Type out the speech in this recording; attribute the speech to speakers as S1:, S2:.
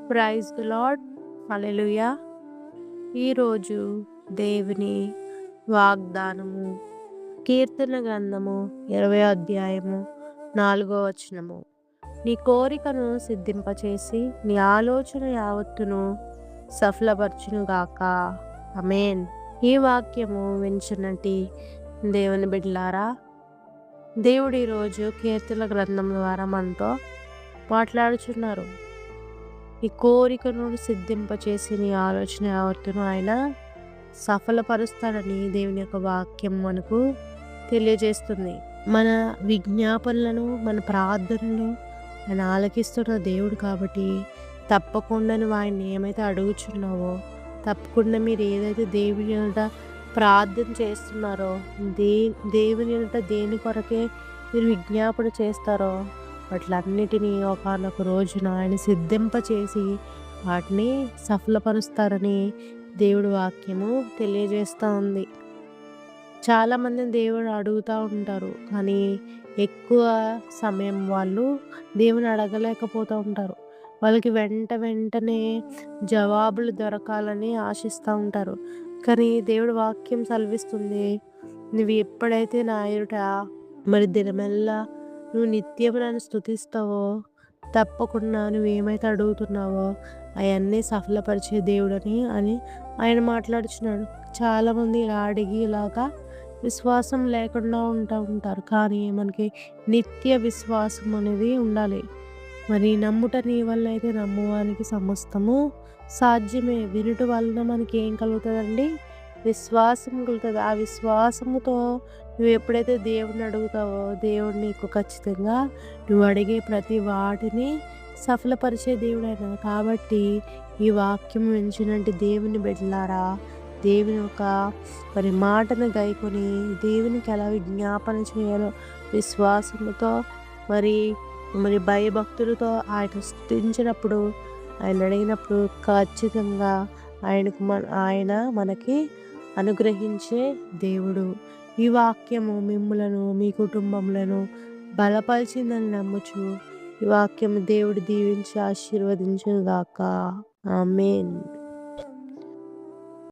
S1: Praise the lord. హల్లెలూయా. ఈరోజు దేవుని వాగ్దానము కీర్తన గ్రంథము 20వ అధ్యాయము 4వ వచనము. నీ కోరికను సిద్ధింపచేసి నీ ఆలోచన యావత్తును సఫలపరచునుగాక. ఆమేన్. ఈ వాక్యము వించున్నటి దేవుని బిడ్డలారా, దేవుడు ఈరోజు కీర్తన గ్రంథం ద్వారా మనతో మాట్లాడుచున్నారు. ఈ కోరికను సిద్ధింపచేసి నీ ఆలోచన యావత్తును ఆయన సఫలపరుస్తాడని దేవుని యొక్క వాక్యం మనకు తెలియజేస్తుంది. మన విజ్ఞాపనలను, మన ప్రార్థనలు ఆయన ఆలకిస్తున్న దేవుడు కాబట్టి తప్పకుండా నువ్వు ఆయన్ని ఏమైతే అడుగుచున్నావో, తప్పకుండా మీరు ఏదైతే దేవుని ఎదుట ప్రార్థన చేస్తున్నారో, దేవుని ఎదుట దేని కొరకే మీరు విజ్ఞాపన చేస్తారో వాటిలన్నిటినీ ఒకానొక రోజున ఆయన సిద్ధింపచేసి వాటిని సఫలపరుస్తారని దేవుడి వాక్యము తెలియజేస్తూ ఉంది. చాలామంది దేవుడు అడుగుతూ ఉంటారు, కానీ ఎక్కువ సమయం వాళ్ళు దేవుని అడగలేకపోతూ ఉంటారు. వాళ్ళకి వెంటనే జవాబులు దొరకాలని ఆశిస్తూ ఉంటారు. కానీ దేవుడి వాక్యం సెలవిస్తుంది, నువ్వు ఎప్పుడైతే నా ఎదుట మరి దినమెల్లా నువ్వు నిత్యం నన్ను స్తుతిస్తావో, తప్పకుండా నువ్వేమైతే అడుగుతున్నావో అవన్నీ సఫలపరిచే దేవుడని ఆయన మాట్లాడుచున్నాడు. చాలామంది ఇలా అడిగి ఇలాగా విశ్వాసం లేకుండా ఉంటారు. కానీ మనకి నిత్య విశ్వాసం అనేది ఉండాలి. మరి నమ్ముట నీ వల్ల అయితే నమ్మువానికి సమస్తము సాధ్యమే. వినుట వలన మనకి ఏం కలుగుతుందండి? విశ్వాసం కలుగుతుంది. ఆ విశ్వాసముతో నువ్వు ఎప్పుడైతే దేవుడిని అడుగుతావో దేవుడు నీకు ఖచ్చితంగా నువ్వు అడిగే ప్రతి వాటిని సఫలపరిచే దేవుడు ఆయన. కాబట్టి ఈ వాక్యం వించినట్టు దేవుని బిడ్డలారా, దేవుని ఒక మరి మాటను గైకొని దేవునికి ఎలా విజ్ఞాపన చేయాలో విశ్వాసముతో మరి భయభక్తులతో ఆయన స్తుతించినప్పుడు, ఆయన అడిగినప్పుడు ఖచ్చితంగా ఆయన మనకి అనుగ్రహించే దేవుడు. ఈ వాక్యము మిమ్ములను, మీ కుటుంబములను బలపరిచిందని నమ్ముచు ఈ వాక్యము దేవుడు దీవించి ఆశీర్వదించుగాక. ఆమేన్.